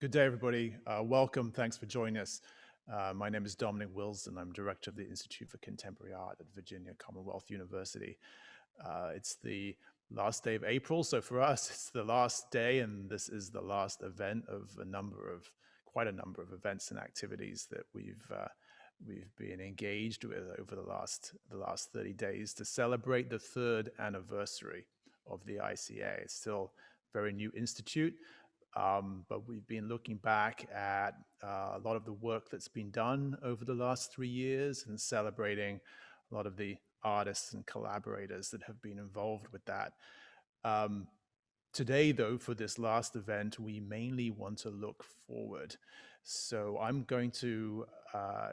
Good day, everybody. Welcome. Thanks for joining us. My name is Dominic Willsdon. I'm director of the Institute for Contemporary Art at Virginia Commonwealth University. It's the last day of April, so for us, it's the last day, and this is the last event of quite a number of events and activities that we've been engaged with over the last 30 days to celebrate the third anniversary of the ICA. It's still a very new institute. But we've been looking back at a lot of the work that's been done over the last 3 years and celebrating a lot of the artists and collaborators that have been involved with that. Today, though, for this last event, we mainly want to look forward. So I'm going to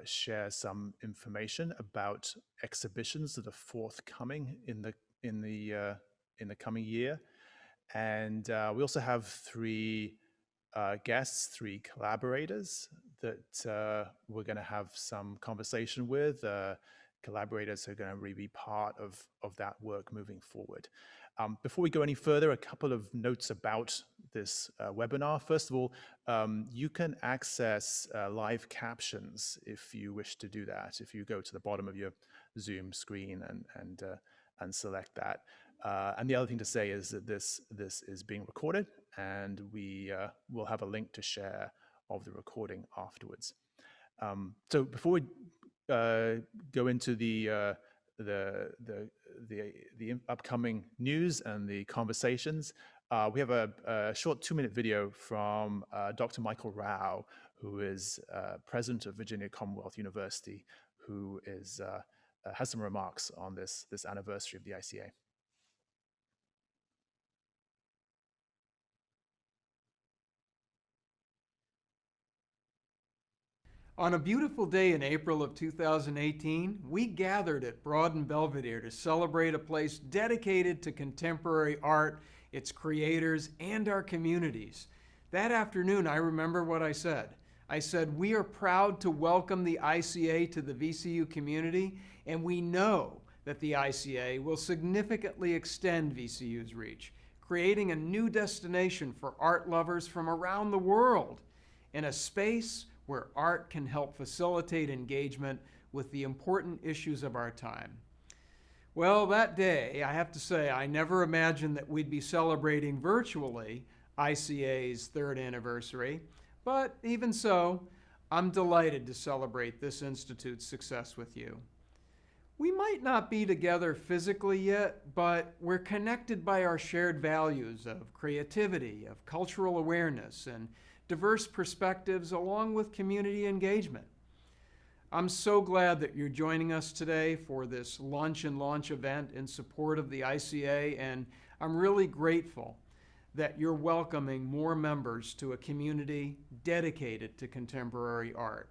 share some information about exhibitions that are forthcoming in the coming year. And we also have three guests, three collaborators that we're going to have some conversation with, collaborators who are going to really be part of that work moving forward. Before we go any further, a couple of notes about this webinar. First of all, you can access live captions if you wish to do that. If you go to the bottom of your Zoom screen and select that. And the other thing to say is that this is being recorded, and we will have a link to share of the recording afterwards. So before we go into the upcoming news and the conversations, we have a short 2-minute video from Dr. Michael Rao, who is president of Virginia Commonwealth University, who is has some remarks on this anniversary of the ICA. On a beautiful day in April of 2018, we gathered at Broad and Belvedere to celebrate a place dedicated to contemporary art, its creators, and our communities. That afternoon, I remember what I said. I said, we are proud to welcome the ICA to the VCU community, and we know that the ICA will significantly extend VCU's reach, creating a new destination for art lovers from around the world in a space where art can help facilitate engagement with the important issues of our time. Well, that day, I have to say, I never imagined that we'd be celebrating virtually ICA's third anniversary, but even so, I'm delighted to celebrate this institute's success with you. We might not be together physically yet, but we're connected by our shared values of creativity, of cultural awareness, and diverse perspectives, along with community engagement. I'm so glad that you're joining us today for this lunch and launch event in support of the ICA, and I'm really grateful that you're welcoming more members to a community dedicated to contemporary art.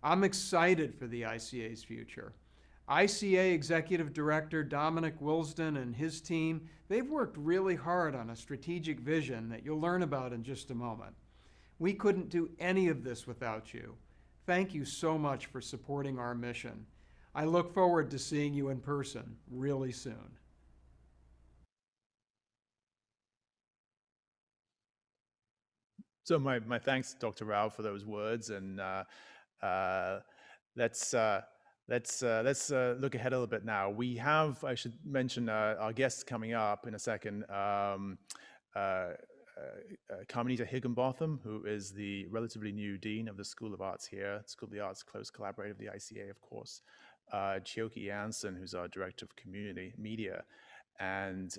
I'm excited for the ICA's future. ICA Executive Director Dominic Willsdon and his team, they've worked really hard on a strategic vision that you'll learn about in just a moment. We couldn't do any of this without you. Thank you so much for supporting our mission. I look forward to seeing you in person really soon. So my thanks, Dr. Rao, for those words, and let's look ahead a little bit now. We have, I should mention, our guests coming up in a second. Carmenita Higginbotham, who is the relatively new dean of the School of Arts here, School of the Arts, close collaborator of the ICA, of course. Chioke I'Anson, who's our director of community media, and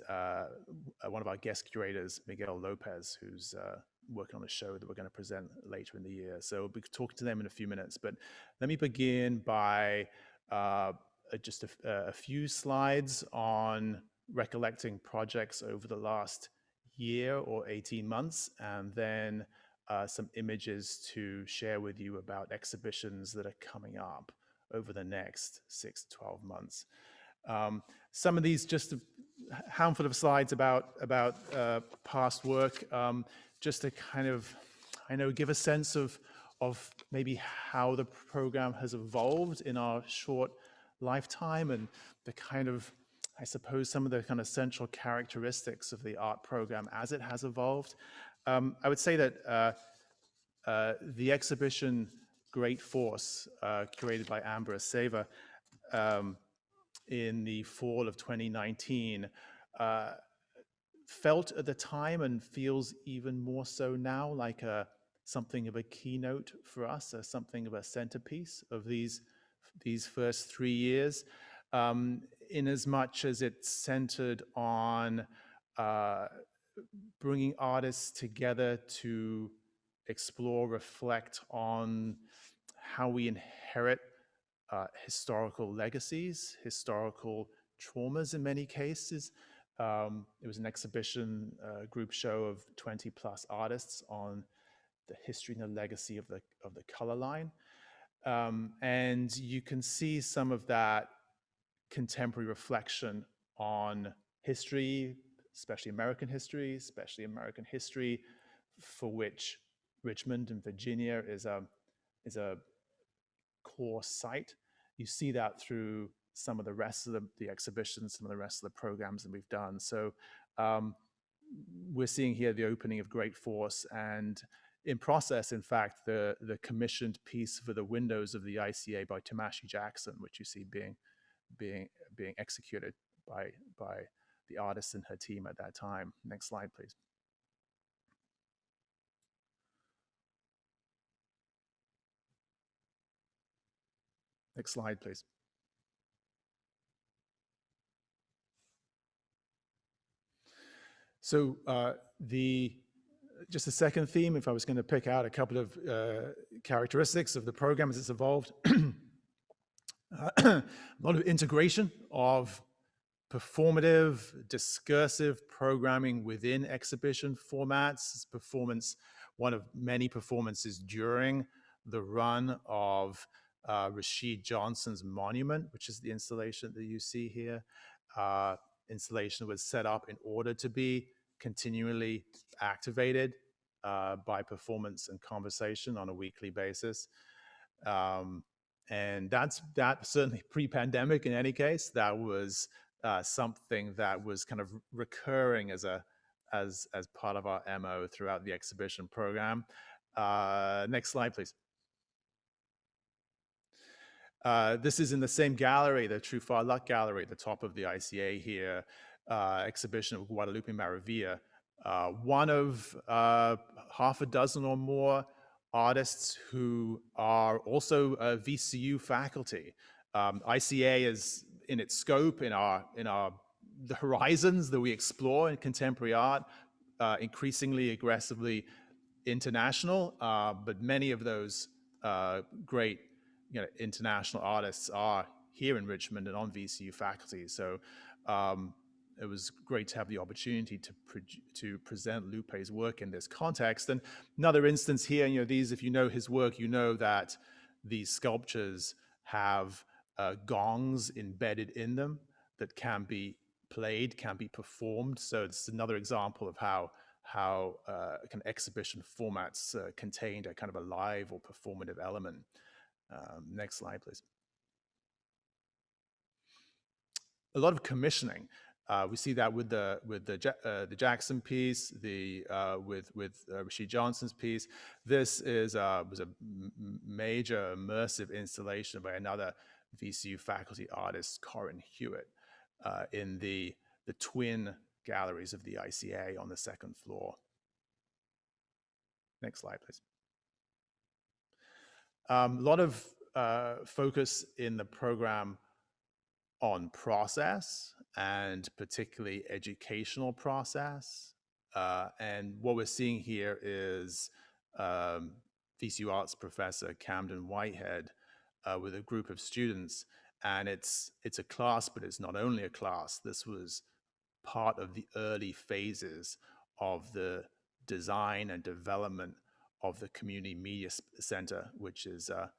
one of our guest curators, Miguel Lopez, who's working on a show that we're going to present later in the year. So we'll be talking to them in a few minutes. But let me begin by just a few slides on recollecting projects over the last year or 18 months, and then some images to share with you about exhibitions that are coming up over the next 6 to 12 months. Some of these, just a handful of slides about past work, just to kind of, give a sense of maybe how the program has evolved in our short lifetime, and the kind of, I suppose, some of the kind of central characteristics of the art program as it has evolved. I would say that the exhibition Great Force, curated by Amber Aceva, in the fall of 2019, felt at the time and feels even more so now like something of a keynote for us, something of a centerpiece of these first 3 years, in as much as it's centered on bringing artists together to explore, reflect on how we inherit historical legacies, historical traumas in many cases. It was an exhibition, group show of 20 plus artists on the history and the legacy of the color line. And you can see some of that contemporary reflection on history, especially American history, for which Richmond and Virginia is a core site. You see that through some of the rest of the exhibitions, some of the rest of the programs that we've done. So we're seeing here the opening of Great Force, and in process, in fact, the commissioned piece for the windows of the ICA by Tamashi Jackson, which you see being executed by the artist and her team at that time. Next slide, please. Next slide, please. So just a second theme, if I was going to pick out a couple of characteristics of the program as it's evolved, a lot of integration of performative, discursive programming within exhibition formats. Performance, one of many performances during the run of Rashid Johnson's Monument, which is the installation that you see here. Installation was set up in order to be continually activated by performance and conversation on a weekly basis. And that's certainly pre-pandemic in any case. That was something that was kind of recurring as part of our MO throughout the exhibition program. Next slide, please. This is in the same gallery, the True Far Luck Gallery, at the top of the ICA here, exhibition of Guadalupe Maravilla, one of half a dozen or more artists who are also VCU faculty. ICA is in its scope, in the horizons that we explore in contemporary art, increasingly aggressively international, but many of those great international artists are here in Richmond and on VCU faculty. So it was great to have the opportunity to present Lupe's work in this context. And another instance here, these, if you know his work, you know that these sculptures have gongs embedded in them that can be played, can be performed. So it's another example of how kind of exhibition formats contained a kind of a live or performative element. Next slide, please. A lot of commissioning. We see that with the Jackson piece, with Rashid Johnson's piece. This was a major immersive installation by another VCU faculty artist, Corinne Hewitt, in the twin galleries of the ICA on the second floor. Next slide, please. A lot of focus in the program on process, and particularly educational process. And what we're seeing here is VCU Arts professor Camden Whitehead with a group of students. And it's a class, but it's not only a class. This was part of the early phases of the design and development of the Community Media Center, which is a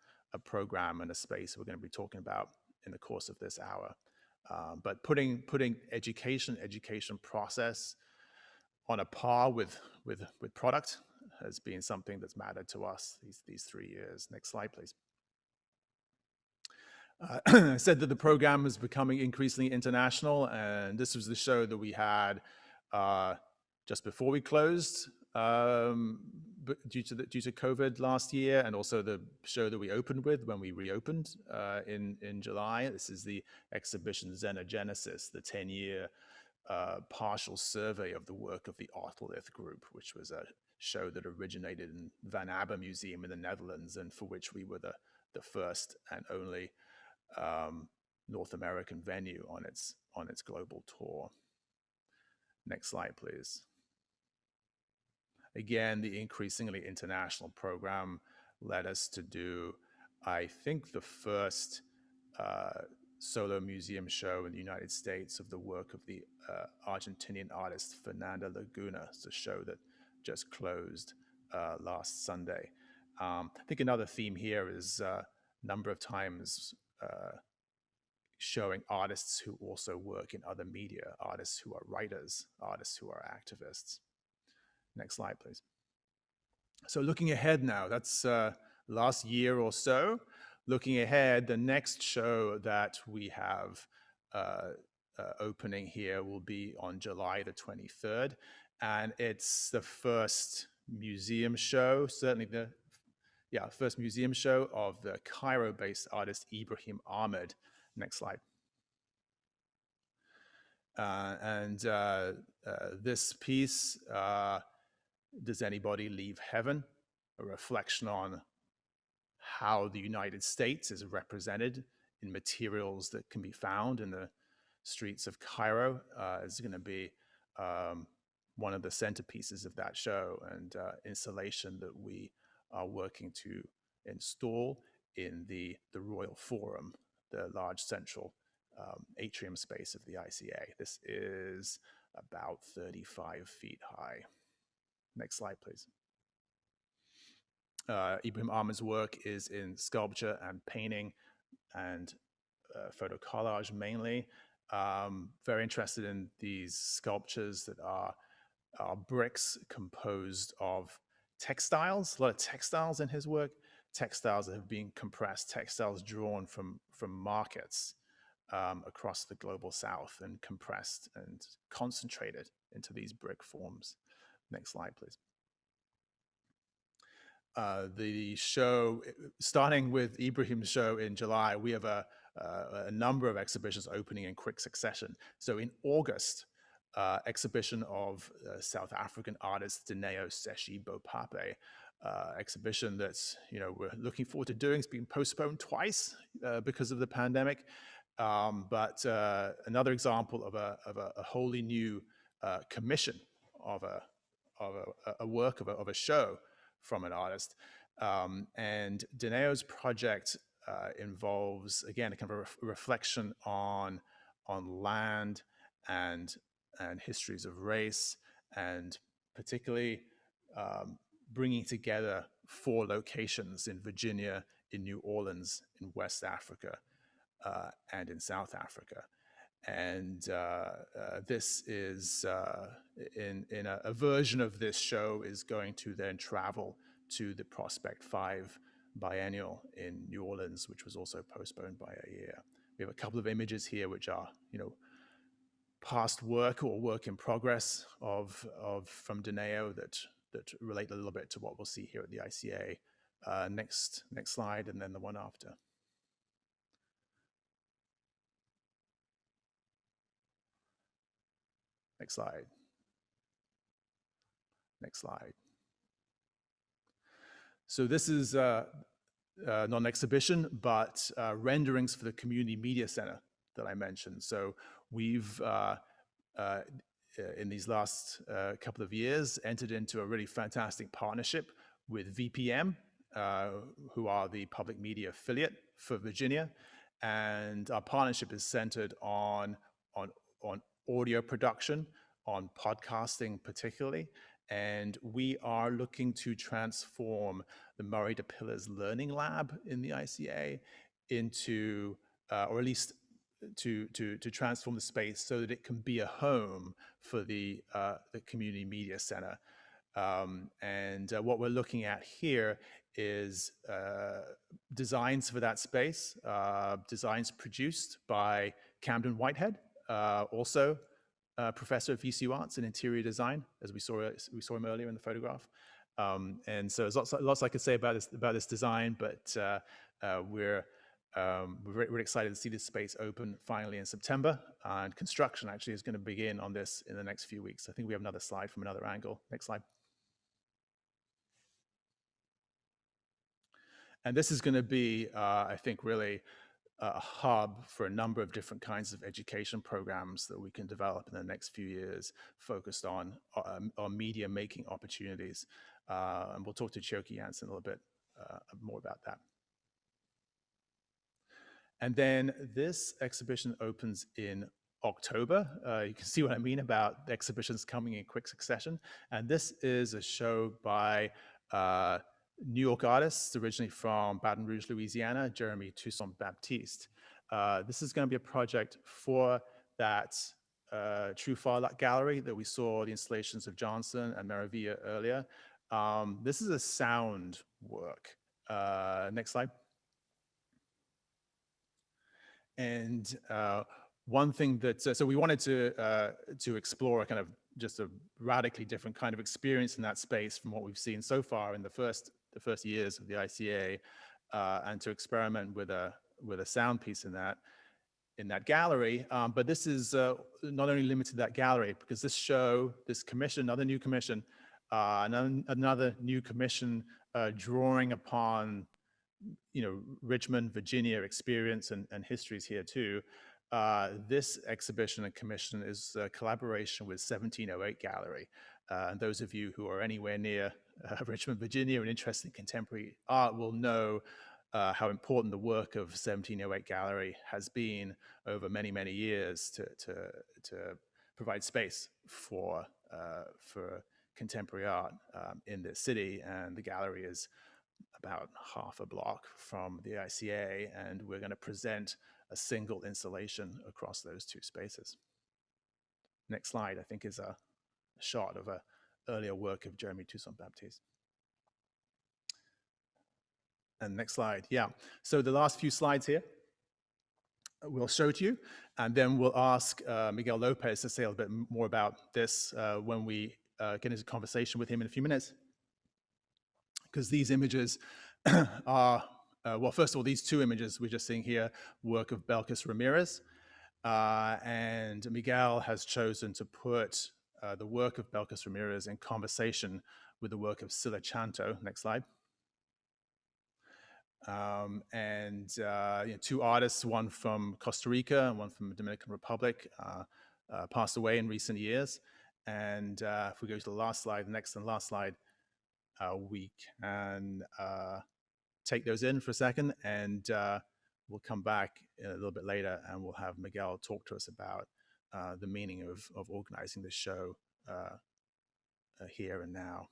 program and a space we're going to be talking about in the course of this hour. But putting education process on a par with product has been something that's mattered to us these 3 years. Next slide, please. I said that the program is becoming increasingly international, and this was the show that we had just before we closed, due to COVID last year, and also the show that we opened with when we reopened in July. This is the exhibition Xenogenesis, the 10-year partial survey of the work of the Otolith Group, which was a show that originated in Van Abbe Museum in the Netherlands, and for which we were the first and only North American venue on its global tour. Next slide, please. Again, the increasingly international program led us to do, I think, the first solo museum show in the United States of the work of the Argentinian artist Fernanda Laguna. It's a show that just closed last Sunday. I think another theme here is a number of times showing artists who also work in other media, artists who are writers, artists who are activists. Next slide, please. So looking ahead now, that's last year or so. Looking ahead, the next show that we have opening here will be on July the 23rd. And it's the first museum show, certainly the first museum show of the Cairo-based artist Ibrahim Ahmed. Next slide. This piece, Does Anybody Leave Heaven? A reflection on how the United States is represented in materials that can be found in the streets of Cairo, is going to be one of the centerpieces of that show, and installation that we are working to install in the Royal Forum, the large central atrium space of the ICA. This is about 35 feet high. Next slide, please. Ibrahim Ahmed's work is in sculpture and painting and photo collage mainly. Very interested in these sculptures that are bricks composed of textiles, a lot of textiles in his work, textiles that have been compressed, textiles drawn from markets across the global south and compressed and concentrated into these brick forms. Next slide, please. The show, starting with Ibrahim's show in July, we have a number of exhibitions opening in quick succession. So in August, exhibition of South African artist Dineo Seshi Bopape, exhibition that's, we're looking forward to doing. It's been postponed twice because of the pandemic. But another example of a wholly new commission of a work of a show from an artist. And Dineo's project involves, again, a kind of a reflection on land and histories of race, and particularly bringing together 4 locations in Virginia, in New Orleans, in West Africa, and in South Africa. And this is, in a version of this show is going to then travel to the Prospect 5 Biennial in New Orleans, which was also postponed by a year. We have a couple of images here which are, past work or work in progress from Dineo that relate a little bit to what we'll see here at the ICA. Next slide, and then the one after. Next slide. Next slide. So this is not an exhibition, but renderings for the Community Media Center that I mentioned. So we've, in these last couple of years, entered into a really fantastic partnership with VPM, who are the public media affiliate for Virginia. And our partnership is centered on audio production, on podcasting particularly, and we are looking to transform the Murray de Pillars Learning Lab in the ICA into, or at least to transform the space so that it can be a home for the Community Media Center. And what we're looking at here is designs for that space, designs produced by Camden Whitehead, also professor of VCU Arts in interior design, as we saw him earlier in the photograph, And so there's lots I could say about this design, but we're really excited to see this space open finally in September, and construction actually is going to begin on this in the next few weeks. I think we have another slide from another angle. Next slide. And this is going to be, I think, really a hub for a number of different kinds of education programs that we can develop in the next few years, focused on media making opportunities. And we'll talk to Chioke I'Anson a little bit more about that. And then this exhibition opens in October. You can see what I mean about the exhibitions coming in quick succession. And this is a show by New York artists, originally from Baton Rouge, Louisiana, Jeremy Toussaint Baptiste. This is going to be a project for that True Firelight Gallery that we saw the installations of Johnson and Maravilla earlier. This is a sound work. Next slide. And one thing that, so we wanted to explore a kind of just a radically different kind of experience in that space from what we've seen so far in the first years of the ICA, and to experiment with a sound piece in that gallery. But this is not only limited to that gallery, because this show, this commission, another new commission drawing upon, you know, Richmond, Virginia experience and histories here too. This exhibition and commission is a collaboration with 1708 Gallery. And those of you who are anywhere near Richmond, Virginia and interested in contemporary art will know how important the work of 1708 Gallery has been over many, many years to provide space for contemporary art in this city. And the gallery is about half a block from the ICA, and we're going to present a single installation across those two spaces. Next slide, I think, is a shot of an earlier work of Jeremy Toussaint Baptiste. And next slide, yeah. So the last few slides here we'll show to you, and then we'll ask Miguel Lopez to say a little bit more about this when we get into conversation with him in a few minutes. Because these images are, well, first of all, these two images we're just seeing here, work of Belkis Ramirez, and Miguel has chosen to put the work of Belkis Ramirez in conversation with the work of Sila Chanto. Next slide. You know, two artists, one from Costa Rica and one from the Dominican Republic, passed away in recent years. And if we go to the last slide, the next and last slide, we can take those in for a second, and we'll come back a little bit later and we'll have Miguel talk to us about the meaning of organizing this show here and now.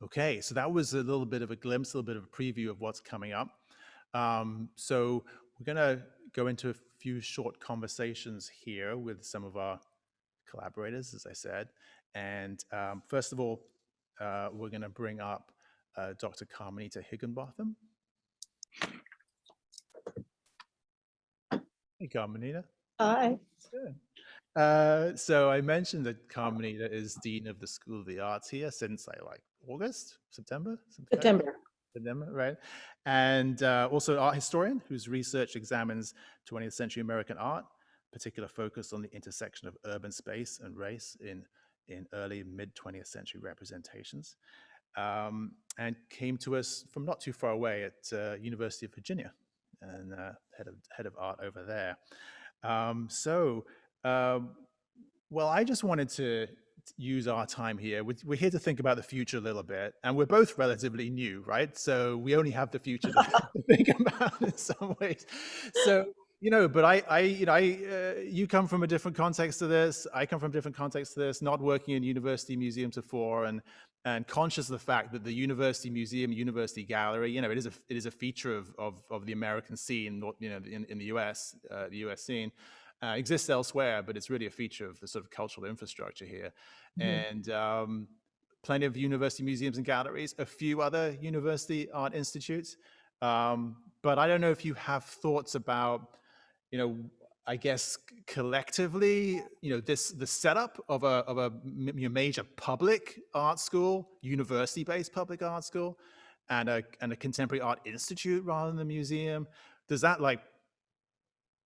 Okay, so that was a little bit of a glimpse, a little bit of a preview of what's coming up. So we're gonna go into a few short conversations here with some of our collaborators, as I said. And first of all, we're going to bring up Dr. Carmenita Higginbotham. Hey, Carmenita. Hi. Good. So I mentioned that Carmenita is Dean of the School of the Arts here since like August, September, right? And also art historian whose research examines 20th century American art, particular focus on the intersection of urban space and race in early mid-20th century representations, and came to us from not too far away at University of Virginia, and head of art over there. Well, I just wanted to use our time here. We're here to think about the future a little bit, and we're both relatively new, right? So we only have the future to think about in some ways. So, you know, but you come from a different context to this. I come from a different context to this, not working in university museums before, and conscious of the fact that the university museum, university gallery, you know, it is a feature of the American scene, you know, in the US, the US scene. Exists elsewhere, but it's really a feature of the sort of cultural infrastructure here. Mm-hmm. And plenty of university museums and galleries, a few other university art institutes. But I don't know if you have thoughts about, you know, I guess collectively, the setup of a major public art school, university-based public art school, and a contemporary art institute rather than a museum, does that like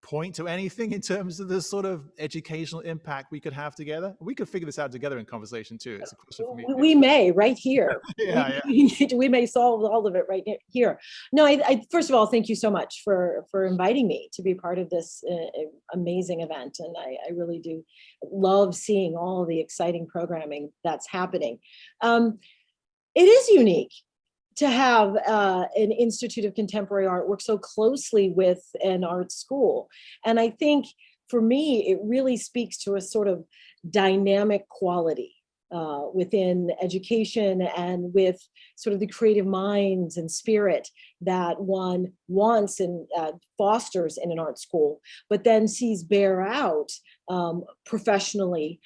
point to anything in terms of the sort of educational impact we could have together? We could figure this out together in conversation too. It's a question for me too. We may right here. Yeah, We may solve all of it right here. No, I first of all, thank you so much for inviting me to be part of this amazing event. And I really do love seeing all the exciting programming that's happening. It is unique to have an Institute of Contemporary Art work so closely with an art school. And I think for me, it really speaks to a sort of dynamic quality within education and with sort of the creative minds and spirit that one wants and fosters in an art school, but then sees bear out professionally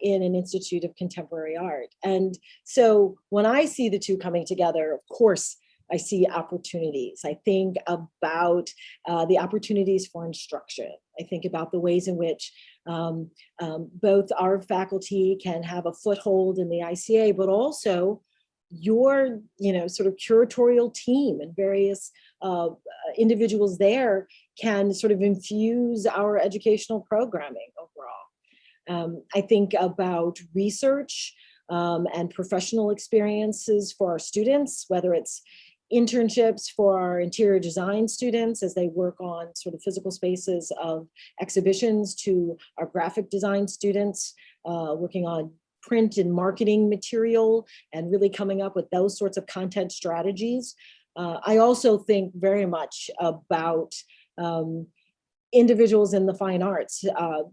in an Institute of Contemporary Art. And so when I see the two coming together, of course, I see opportunities. I think about the opportunities for instruction. I think about the ways in which both our faculty can have a foothold in the ICA, but also your, sort of curatorial team and various individuals there can sort of infuse our educational programming overall. I think about research and professional experiences for our students, whether it's internships for our interior design students as they work on sort of physical spaces of exhibitions, to our graphic design students working on print and marketing material and really coming up with those sorts of content strategies. I also think very much about individuals in the fine arts,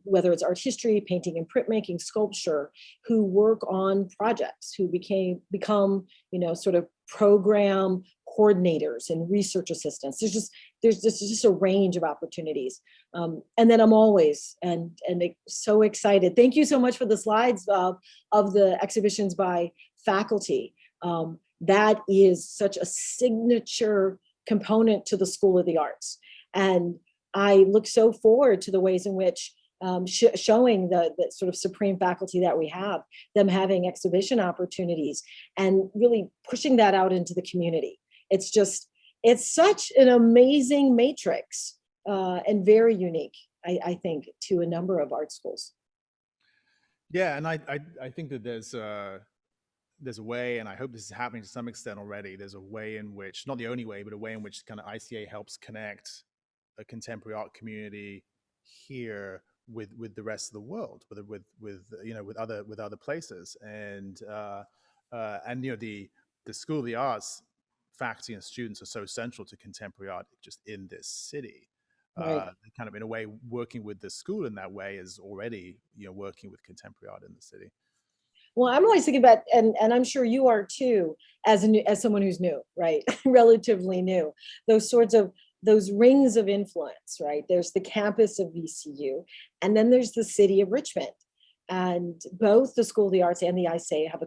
whether it's art history, painting and printmaking, sculpture, who work on projects, who become, sort of program coordinators and research assistants. There's just a range of opportunities. And then I'm always and so excited. Thank you so much for the slides of the exhibitions by faculty. That is such a signature component to the School of the Arts. And I look so forward to the ways in which showing the sort of supreme faculty that we have, them having exhibition opportunities and really pushing that out into the community. It's such an amazing matrix and very unique, I think, to a number of art schools. Yeah, and I think that there's a way, and I hope this is happening to some extent already, there's a way in which, not the only way, but a way in which kind of ICA helps connect a contemporary art community here with the rest of the world, with other places, and the School of the Arts faculty and students are so central to contemporary art just in this city. Right. Kind of in a way, working with the school in that way is already working with contemporary art in the city. Well, I'm always thinking about, and I'm sure you are too, as someone who's new, right? Relatively new, those rings of influence, right? There's the campus of VCU, and then there's the city of Richmond. And both the School of the Arts and the ICA have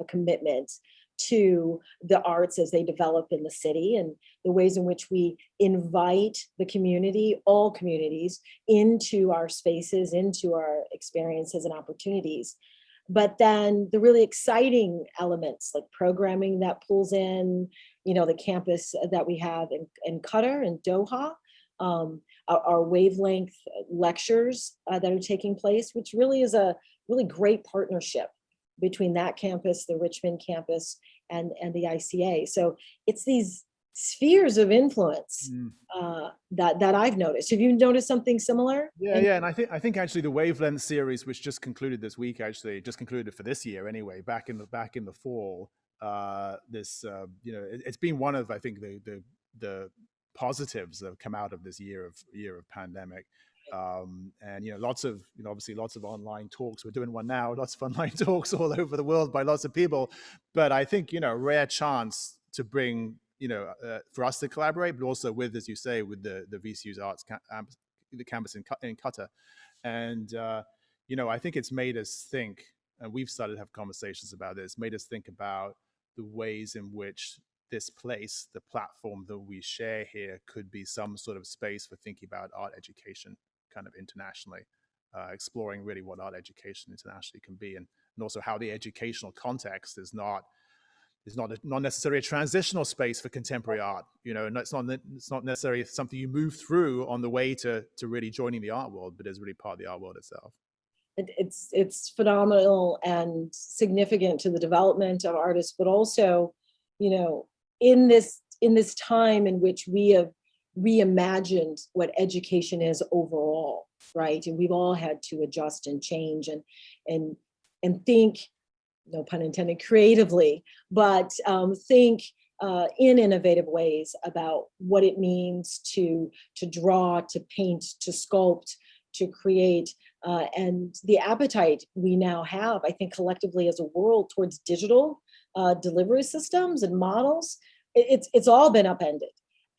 a commitment to the arts as they develop in the city, and the ways in which we invite the community, all communities, into our spaces, into our experiences and opportunities. But then the really exciting elements like programming that pulls in, the campus that we have in Qatar and Doha, our wavelength lectures that are taking place, which really is a really great partnership between that campus, the Richmond campus, and the ICA. So it's these spheres of influence that I've noticed. Have you noticed something similar? Yeah, and I think actually the Wavelength series, which just concluded this week, actually just concluded for this year anyway, back in the fall. It's been one of, I think, the positives that have come out of this year of pandemic. And obviously lots of online talks. We're doing one now, lots of online talks all over the world by lots of people. But I think rare chance to bring for us to collaborate, but also with, as you say, with the VCU's arts the campus in Qatar. And I think it's made us think, and we've started to have conversations about this, made us think about the ways in which this place, the platform that we share here, could be some sort of space for thinking about art education kind of internationally, exploring really what art education internationally can be, and also how the educational context is not necessarily a transitional space for contemporary art. And it's not necessarily something you move through on the way to really joining the art world, but is really part of the art world itself. It's phenomenal and significant to the development of artists, but also, in this time in which we have reimagined what education is overall, right? And we've all had to adjust and change and think, no pun intended, creatively, but think in innovative ways about what it means to draw, to paint, to sculpt, to create, and the appetite we now have, I think, collectively as a world towards digital delivery systems and models. It's all been upended,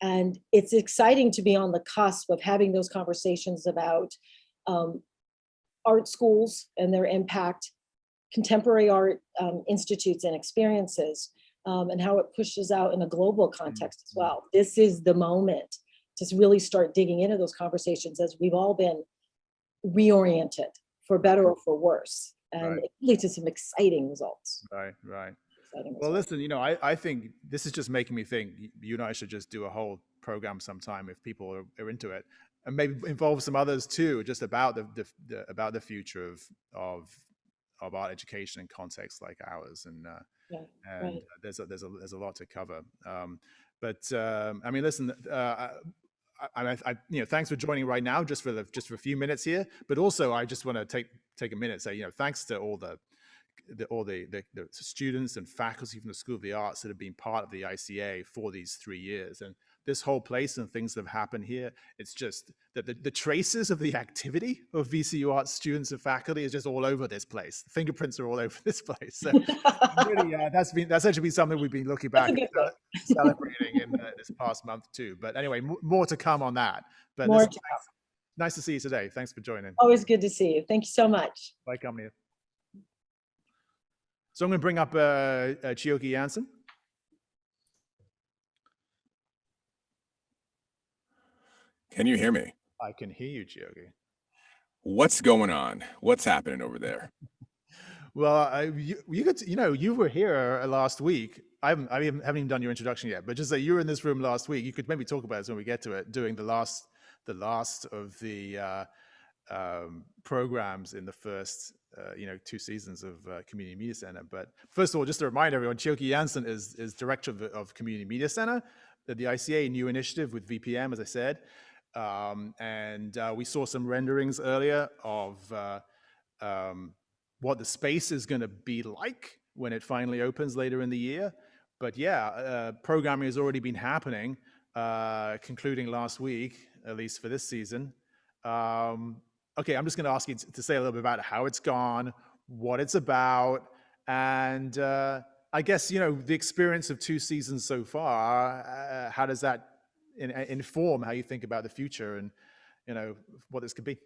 and it's exciting to be on the cusp of having those conversations about art schools and their impact, contemporary art institutes and experiences, and how it pushes out in a global context as well. This is the moment to really start digging into those conversations, as we've all been reoriented, for better or for worse, and it leads to some exciting results. Right. Well, listen, I think this is just making me think you and I should just do a whole program sometime if people are into it, and maybe involve some others too, just about the future of art education in contexts like ours, and there's a lot to cover. I mean, listen, thanks for joining right now, just for a few minutes here. But also, I just want to take a minute and say, thanks to all the students and faculty from the School of the Arts that have been part of the ICA for these 3 years, and this whole place and things that have happened here. It's just that the traces of the activity of VCU Arts students and faculty is just all over this place. The fingerprints are all over this place. So really, that's actually been something we've been looking back at, celebrating in this past month too. But anyway, more to come on that. But nice to see you today. Thanks for joining. Always good to see you. Thank you so much. Bye, Carmenita. So I'm going to bring up Chioke I'Anson. Can you hear me? I can hear you, Chioke. What's going on? What's happening over there? Well, you were here last week. I haven't even done your introduction yet, but just that you were in this room last week. You could maybe talk about it when we get to it, doing the last of the programs in the first 2 seasons of Community Media Center. But first of all, just to remind everyone, Chioke I'Anson is director of Community Media Center, the ICA new initiative with VPM, as I said. And we saw some renderings earlier of what the space is going to be like when it finally opens later in the year. But programming has already been happening, concluding last week, at least for this season. Okay, I'm just going to ask you to say a little bit about how it's gone, what it's about, and I guess, the experience of 2 seasons so far, how does that inform how you think about the future and, what this could be?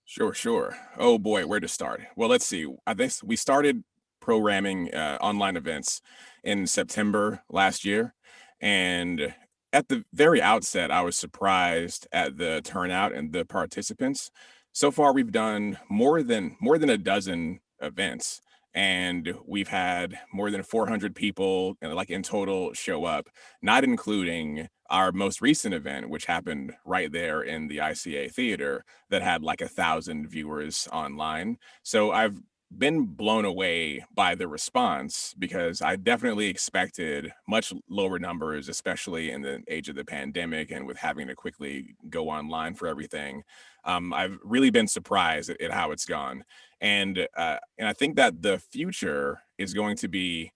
Sure. Oh boy, where to start? Well, let's see. I think we started programming online events in September last year. And at the very outset, I was surprised at the turnout and the participants. So far, we've done more than a dozen events, and we've had more than 400 people in total show up, not including our most recent event, which happened right there in the ICA theater, that had 1,000 viewers online. So I've been blown away by the response, because I definitely expected much lower numbers, especially in the age of the pandemic and with having to quickly go online for everything. I've really been surprised at how it's gone. And I think that the future is going to be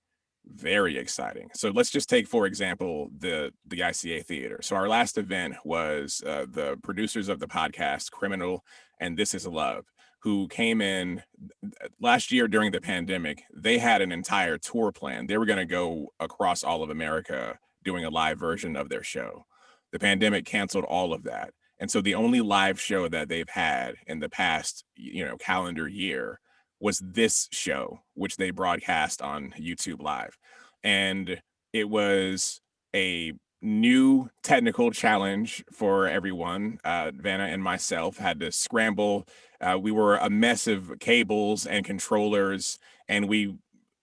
very exciting. So let's just take, for example, the ICA theater. So our last event was the producers of the podcast Criminal and This Is Love, who came in last year during the pandemic. They had an entire tour plan. They were going to go across all of America doing a live version of their show. The pandemic canceled all of that. And so the only live show that they've had in the past, calendar year was this show, which they broadcast on YouTube Live. And it was a new technical challenge for everyone. Vanna and myself had to scramble. We were a mess of cables and controllers, and we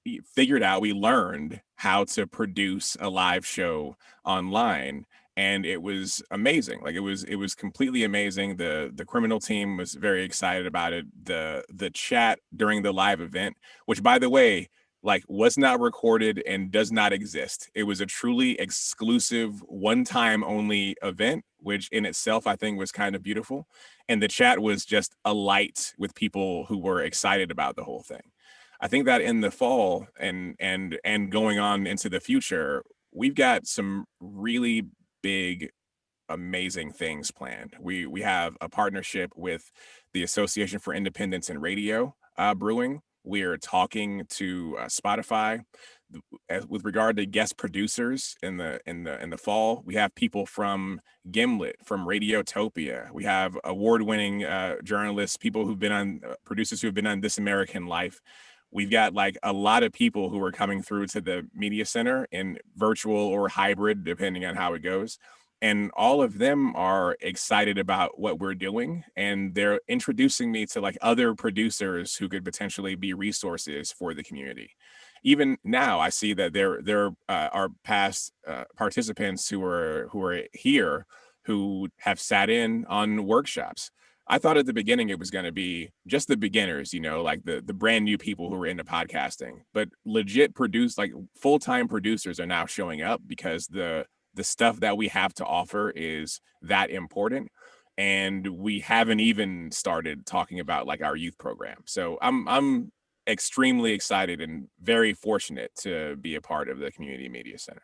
learned how to produce a live show online. And it was amazing. Like it was completely amazing. The criminal team was very excited about it. The chat during the live event, which by the way, like was not recorded and does not exist. It was a truly exclusive, one-time only event, which in itself I think was kind of beautiful. And the chat was just alight with people who were excited about the whole thing. I think that in the fall and going on into the future, we've got some really big, amazing things planned. We have a partnership with the Association for Independence in Radio brewing. We are talking to Spotify with regard to guest producers in the fall. We have people from Gimlet, from Radiotopia. We have award-winning journalists, people who've been on producers who have been on This American Life. We've got like a lot of people who are coming through to the media center in virtual or hybrid, depending on how it goes. And all of them are excited about what we're doing. And they're introducing me to like other producers who could potentially be resources for the community. Even now, I see that there are past participants who are here who have sat in on workshops. I thought at the beginning it was going to be just the beginners, you know, like the brand new people who were into podcasting, but legit like full-time producers are now showing up because the stuff that we have to offer is that important. And we haven't even started talking about like our youth program. So I'm extremely excited and very fortunate to be a part of the Community Media Center.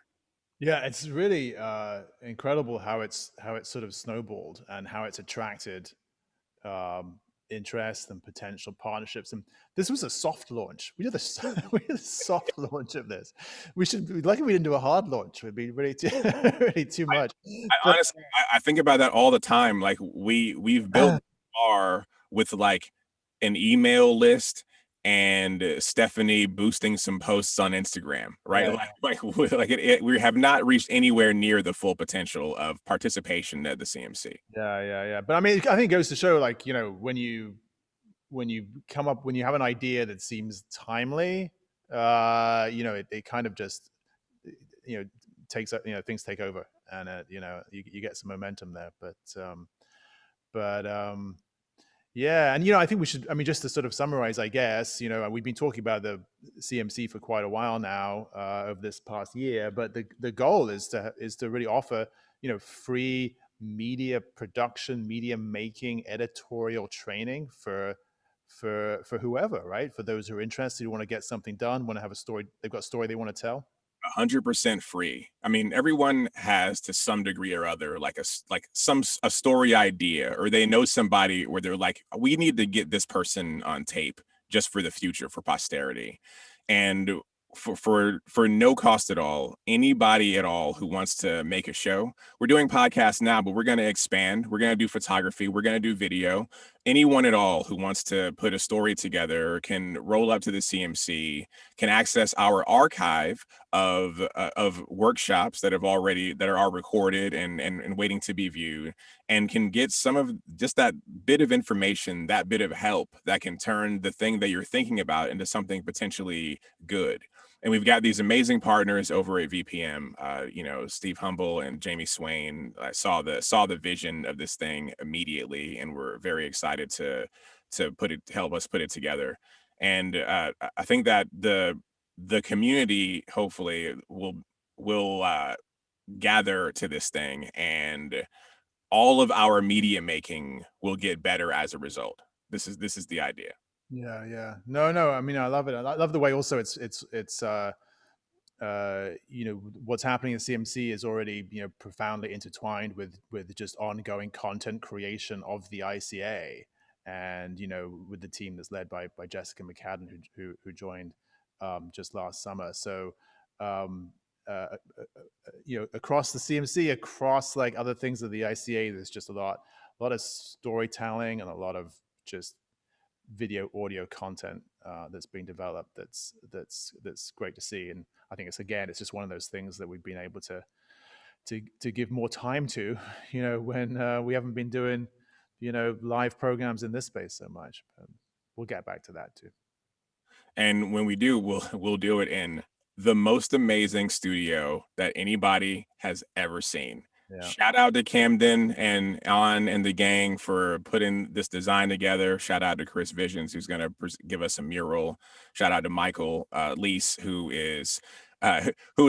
Yeah, it's really incredible how it's sort of snowballed and how it's attracted interest and potential partnerships. And this was a soft launch. We did a, we did a soft launch of this. We should, lucky we didn't do a hard launch. It would be really too, really too much. Honestly, I think about that all the time. Like we've built our with like an email list and Stephanie boosting some posts on Instagram, right? Yeah. We have not reached anywhere near the full potential of participation at the CMC. Yeah. But I mean, I think it goes to show, like, you know, when you have an idea that seems timely, you know, it kind of just, you know, takes, you know, things take over, and you know, you get some momentum there. But yeah, and you know, I think we should. I mean, just to sort of summarize, I guess, you know, we've been talking about the CMC for quite a while now of this past year, but the goal is to really offer, you know, free media production, media making, editorial training for whoever, right? For those who are interested, who want to get something done, want to have a story, they've got a story they want to tell. 100% free. I mean, everyone has to some degree or other like a story idea, or they know somebody where they're like, we need to get this person on tape just for the future, for posterity. And for no cost at all, anybody at all who wants to make a show. We're doing podcasts now, but we're going to expand. We're going to do photography. We're going to do video. Anyone at all who wants to put a story together can roll up to the CMC, can access our archive of workshops that are recorded and waiting to be viewed, and can get some of just that bit of information, that bit of help that can turn the thing that you're thinking about into something potentially good. And we've got these amazing partners over at VPM, you know, Steve Humble and Jamie Swain. I saw the vision of this thing immediately, and we're very excited to help us put it together. And I think that the community hopefully will gather to this thing, and all of our media making will get better as a result. This is the idea. Yeah. No. I mean, I love it. I love the way also it's you know, what's happening in CMC is already, you know, profoundly intertwined with just ongoing content creation of the ICA, and you know, with the team that's led by Jessica McCadden, who joined just last summer. So um, you know, across the CMC, across like other things of the ICA, there's just a lot of storytelling and a lot of just video audio content that's being developed that's great to see. And I think it's just one of those things that we've been able to to give more time to, when we haven't been doing, live programs in this space so much. We'll get back to that too. And when we do, we'll do it in the most amazing studio that anybody has ever seen. Yeah. Shout out to Camden and the gang for putting this design together. Shout out to Chris Visions, who's going to give us a mural. Shout out to Michael Lease, who is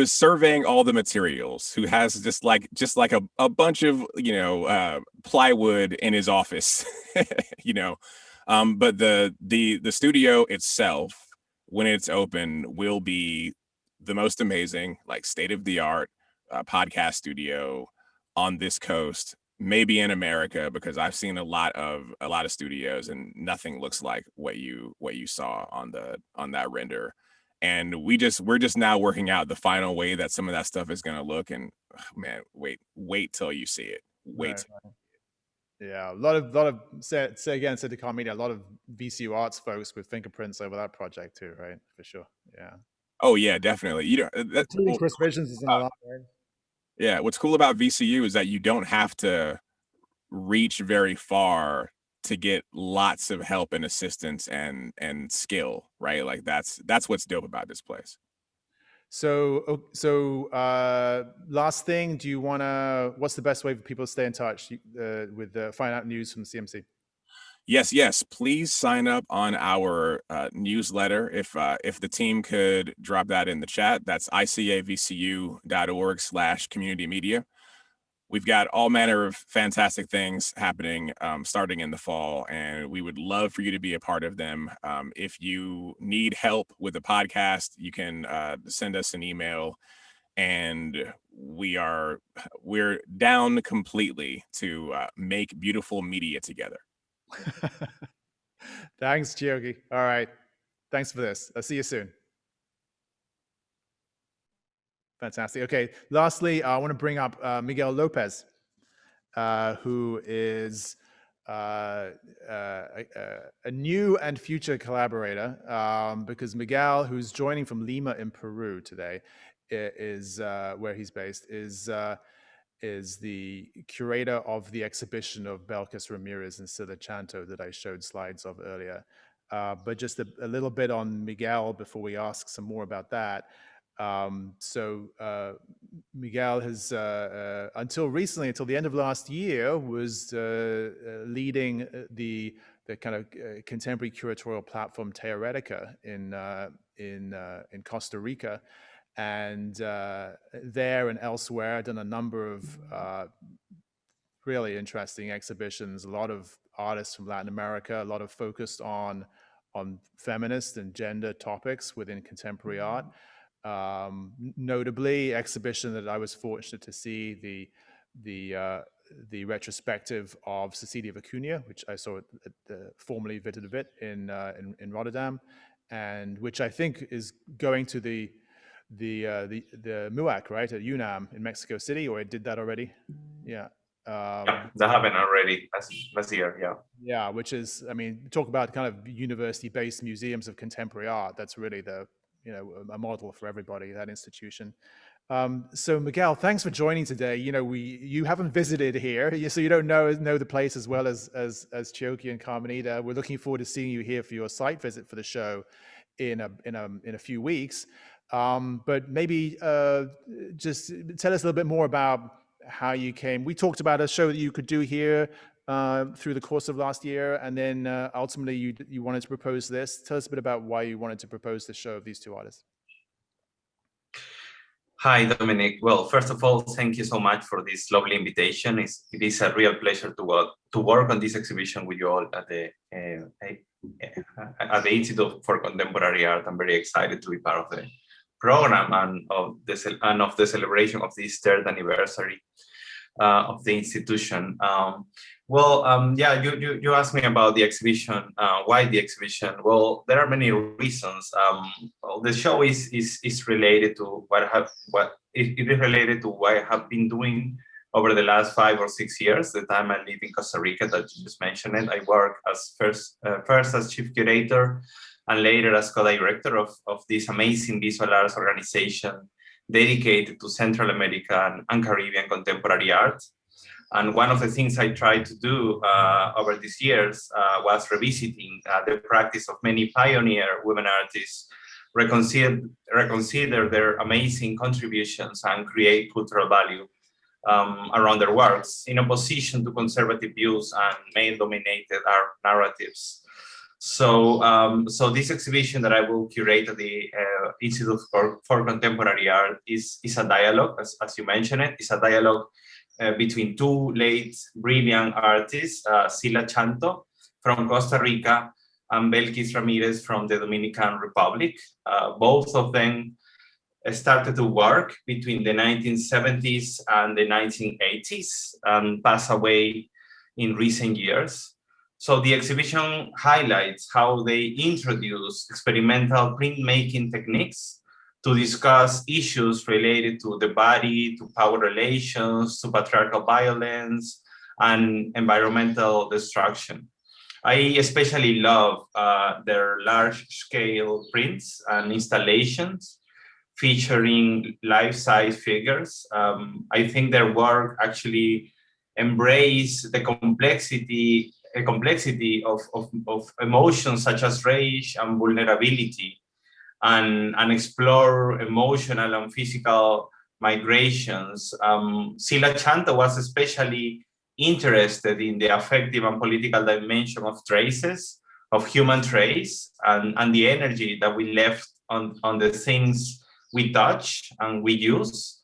surveying all the materials, who has just like a bunch of plywood in his office. But the studio itself, when it's open, will be the most amazing, like state-of-the-art podcast studio on this coast, maybe in America, because I've seen a lot of studios and nothing looks like what you saw on that render. And we're just now working out the final way that some of that stuff is going to look. And man, wait till you see it. Wait. Right. Yeah, a lot of say to Carmenita, a lot of VCU arts folks with fingerprints over that project too, right? For sure. Yeah. Oh yeah, definitely. That's cool. Chris Visions is in a lot, right? Yeah, what's cool about VCU is that you don't have to reach very far to get lots of help and assistance and skill, right? Like that's what's dope about this place. So last thing, what's the best way for people to stay in touch with find out news from the CMC? Yes. Please sign up on our newsletter. If the team could drop that in the chat, that's icavcu.org/community media. We've got all manner of fantastic things happening starting in the fall, and we would love for you to be a part of them. If you need help with the podcast, you can send us an email, and we're down completely to make beautiful media together. Thanks, Chioke. All right. Thanks for this. I'll see you soon. Fantastic. Okay. Lastly, I want to bring up Miguel Lopez, who is a new and future collaborator, because Miguel, who's joining from Lima in Peru today, is where he's based, is the curator of the exhibition of Belkis Ramirez and Sila Chanto that I showed slides of earlier. But just a little bit on Miguel before we ask some more about that. Miguel has, until the end of last year, was leading the kind of contemporary curatorial platform Teoretica in Costa Rica. And there and elsewhere, I've done a number of really interesting exhibitions, a lot of artists from Latin America, a lot of focused on feminist and gender topics within contemporary art. Notably, exhibition that I was fortunate to see, the retrospective of Cecilia Vacunia, which I saw at the formerly Vita de Wit in Rotterdam, and which I think is going to the MUAC, right, at UNAM in Mexico City, or it did that already? Yeah. Yeah, that happened already last year. Yeah. Yeah, which is, I mean, talk about kind of university-based museums of contemporary art. That's really a model for everybody, that institution. So Miguel, thanks for joining today. You haven't visited here, so you don't know the place as well as Chioke and Carmenita. We're looking forward to seeing you here for your site visit for the show in a few weeks. But maybe just tell us a little bit more about how you came. We talked about a show that you could do here through the course of last year, and then ultimately you wanted to propose this. Tell us a bit about why you wanted to propose the show of these two artists. Hi, Dominic. Well, first of all, thank you so much for this lovely invitation. It is a real pleasure to work on this exhibition with you all at the Institute for Contemporary Art. I'm very excited to be part of the program and of the celebration of this third anniversary of the institution. You asked me about the exhibition. Why the exhibition? Well, there are many reasons. The show is related to what I have been doing over the last 5 or 6 years. The time I live in Costa Rica, that you just mentioned it. I work as first as chief curator, and later as co-director of this amazing visual arts organization dedicated to Central American and Caribbean contemporary art. And one of the things I tried to do over these years was revisiting the practice of many pioneer women artists, reconsider their amazing contributions and create cultural value around their works in opposition to conservative views and male-dominated art narratives. So, so this exhibition that I will curate at the Institute for Contemporary Art is a dialogue, as you mentioned it. It's a dialogue between two late brilliant artists, Sila Chanto from Costa Rica and Belkis Ramirez from the Dominican Republic. Both of them started to work between the 1970s and the 1980s and passed away in recent years. So the exhibition highlights how they introduce experimental printmaking techniques to discuss issues related to the body, to power relations, to patriarchal violence, and environmental destruction. I especially love their large-scale prints and installations featuring life-size figures. I think their work actually embrace the complexity of emotions such as rage and vulnerability, and explore emotional and physical migrations. Sila Chanto was especially interested in the affective and political dimension of traces, of human trace, and the energy that we left on the things we touch and we use.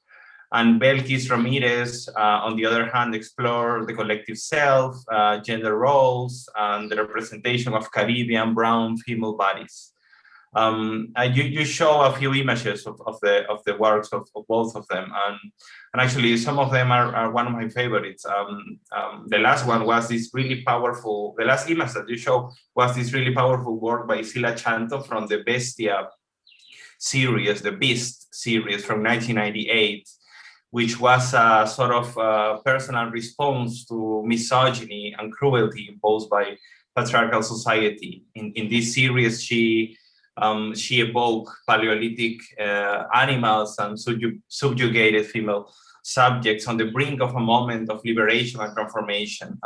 And Belkis Ramirez, on the other hand, explored the collective self, gender roles, and the representation of Caribbean brown female bodies. You show a few images of the works of both of them, and actually some of them are one of my favorites. The last one was this really powerful. The last image that you show was this really powerful work by Sila Chanto from the Bestia series, the Beast series from 1998, which was a sort of personal response to misogyny and cruelty imposed by patriarchal society. In this series, she evoked Paleolithic animals and subjugated female subjects on the brink of a moment of liberation and transformation.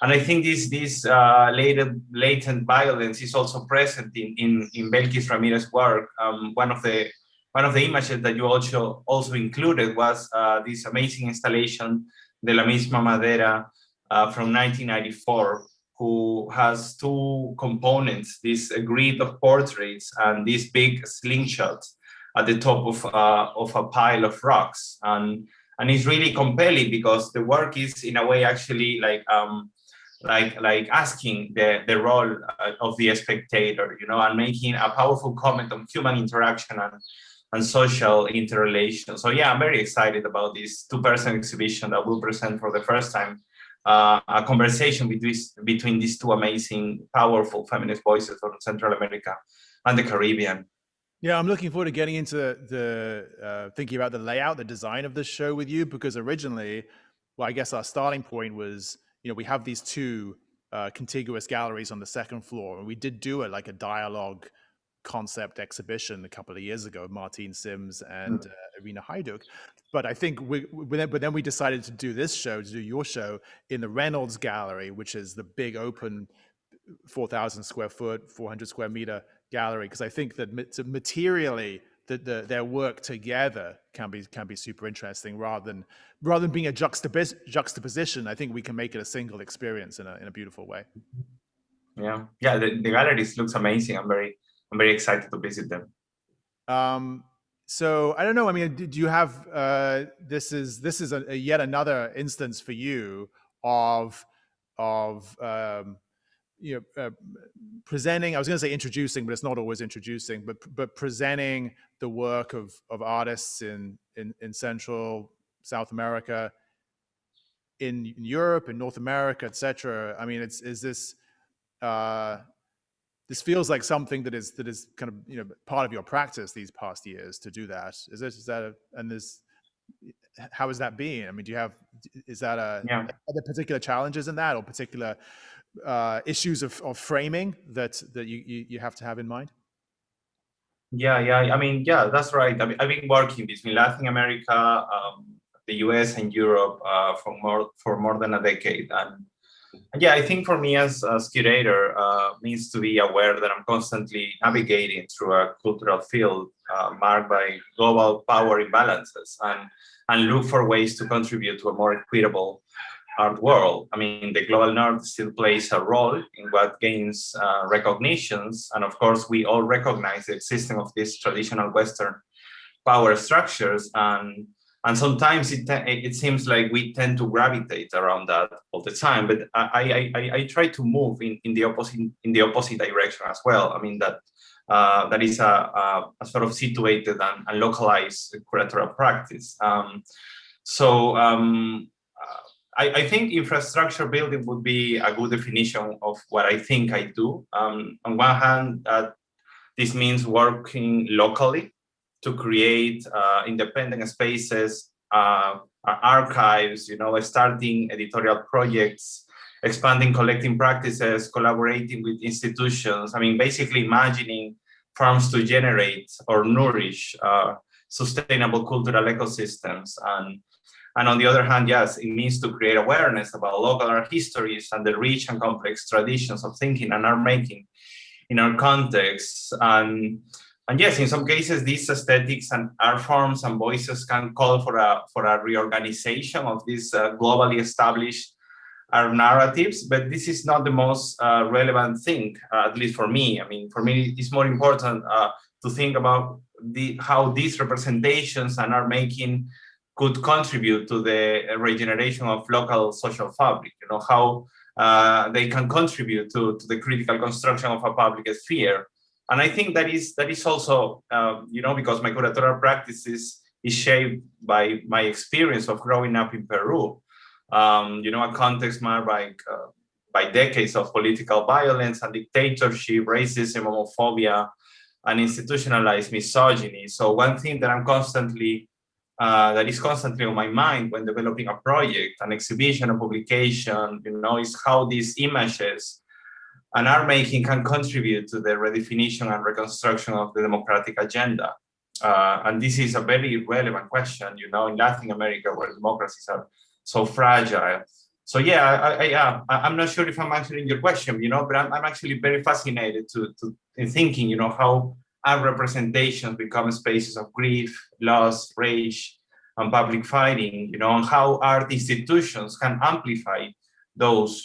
And I think this latent violence is also present in Belkis Ramirez's work. One of the images that you also included was this amazing installation, De la Misma Madera, from 1994, who has two components, this grid of portraits and this big slingshot at the top of a pile of rocks. And it's really compelling because the work is in a way actually like asking the role of the spectator, you know, and making a powerful comment on human interaction and social interrelation. So yeah, I'm very excited about this two-person exhibition that will present for the first time a conversation between these two amazing, powerful feminist voices from Central America and the Caribbean. Yeah, I'm looking forward to getting into the thinking about the layout, the design of this show with you, because originally, well, I guess our starting point was, you know, we have these two contiguous galleries on the second floor, and we did do a dialogue concept exhibition a couple of years ago, Martine Sims and Irina Hajduk. But I think but then we decided to do this show, to do your show in the Reynolds Gallery, which is the big open 4,000 square foot, 400 square meter gallery, because I think that materially their work together can be super interesting rather than being a juxtaposition. I think we can make it a single experience in a beautiful way. Yeah, the galleries looks amazing. I'm very excited to visit them. So I don't know. I mean, do you have this is a yet another instance for you of presenting. I was going to say introducing, but it's not always introducing. But presenting the work of artists in Central, South America, in Europe, in North America, etc. I mean, is this. This feels like something that is kind of, you know, part of your practice these past years to do that. How has that been? I mean, are there particular challenges in that, or particular issues of framing that you have to have in mind? Yeah. I mean, yeah, that's right. I've been working between Latin America, the US, and Europe for more than a decade. And yeah, I think for me as curator, means to be aware that I'm constantly navigating through a cultural field marked by global power imbalances and look for ways to contribute to a more equitable art world. I mean, the global north still plays a role in what gains recognitions. And of course, we all recognize the existence of these traditional Western power structures. And sometimes it seems like we tend to gravitate around that all the time. But I try to move in the opposite direction as well. I mean, that is a sort of situated and localized curatorial practice. I think infrastructure building would be a good definition of what I think I do. On one hand, this means working locally to create independent spaces, archives, starting editorial projects, expanding collecting practices, collaborating with institutions. I mean, basically imagining farms to generate or nourish sustainable cultural ecosystems. And on the other hand, yes, it means to create awareness about local art histories and the rich and complex traditions of thinking and art making in our context. And yes, in some cases, these aesthetics and art forms and voices can call for a reorganization of these globally established art narratives, but this is not the most relevant thing, at least for me. I mean, for me, it's more important to think about how these representations and art making could contribute to the regeneration of local social fabric, how they can contribute to the critical construction of a public sphere. And I think that is also, because my curatorial practice is shaped by my experience of growing up in Peru, a context marked by decades of political violence and dictatorship, racism, homophobia, and institutionalized misogyny. So one thing that that is constantly on my mind when developing a project, an exhibition, a publication, is how these images and art making can contribute to the redefinition and reconstruction of the democratic agenda. And this is a very relevant question, in Latin America, where democracies are so fragile. So yeah, I'm not sure if I'm answering your question, but I'm actually very fascinated in thinking, how art representations become spaces of grief, loss, rage, and public fighting, and how art institutions can amplify those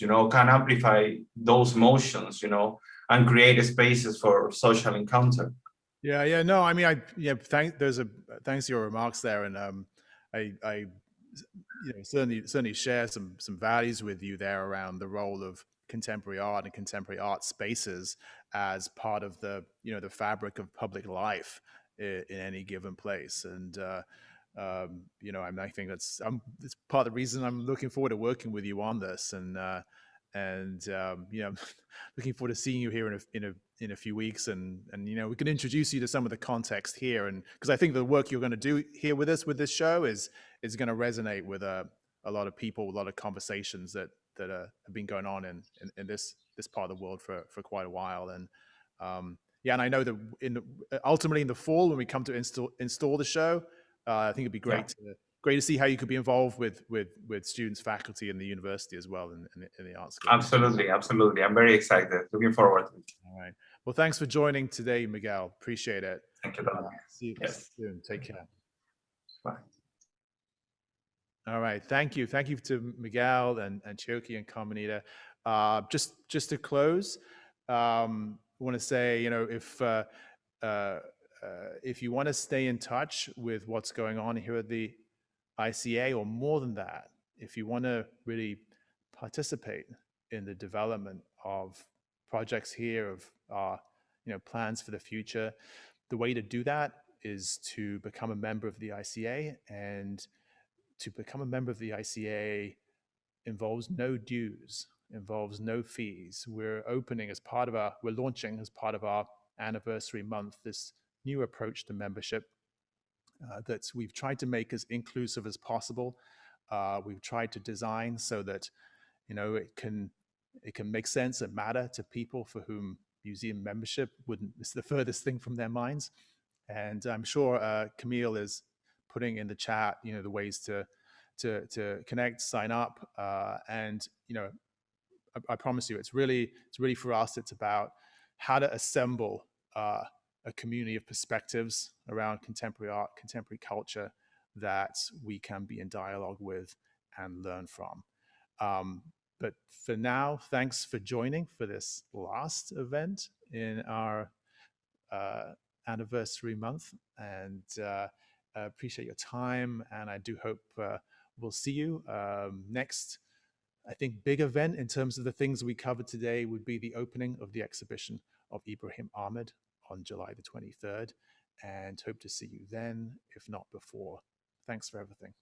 motions, and create spaces for social encounter. Yeah. No, I mean, thanks to your remarks there, and I certainly share some values with you there around the role of contemporary art and contemporary art spaces as part of the the fabric of public life in any given place. And I think it's part of the reason I'm looking forward to working with you on this, and looking forward to seeing you here in a few weeks, and we can introduce you to some of the context here, and because I think the work you're going to do here with us with this show is going to resonate with a lot of people, a lot of conversations that have been going on in this part of the world for quite a while. And and I know that ultimately in the fall, when we come to install the show, I think it'd be great to see how you could be involved with students, faculty, and the university as well in the art school. Absolutely. I'm very excited. Looking forward to it. All right. Well, thanks for joining today, Miguel. Appreciate it. Thank you, Dominic. See you soon. Take care. Bye. All right. Thank you. Thank you to Miguel and Chioke and Carmenita. Just to close, I want to say, if you want to stay in touch with what's going on here at the ICA, or more than that, if you want to really participate in the development of projects here, of our plans for the future, the way to do that is to become a member of the ICA. And to become a member of the ICA involves no dues, involves no fees. We're launching as part of our anniversary month this new approach to membership that we've tried to make as inclusive as possible. We've tried to design so that it can make sense and matter to people for whom museum membership it's the furthest thing from their minds. And I'm sure Camille is putting in the chat, the ways to connect, sign up, and I promise you, it's really for us. It's about how to assemble a community of perspectives around contemporary art, contemporary culture that we can be in dialogue with and learn from. But for now, thanks for joining for this last event in our anniversary month, and appreciate your time. And I do hope we'll see you next. I think big event in terms of the things we covered today would be the opening of the exhibition of Ibrahim Ahmed on July the 23rd, and hope to see you then, if not before. Thanks for everything.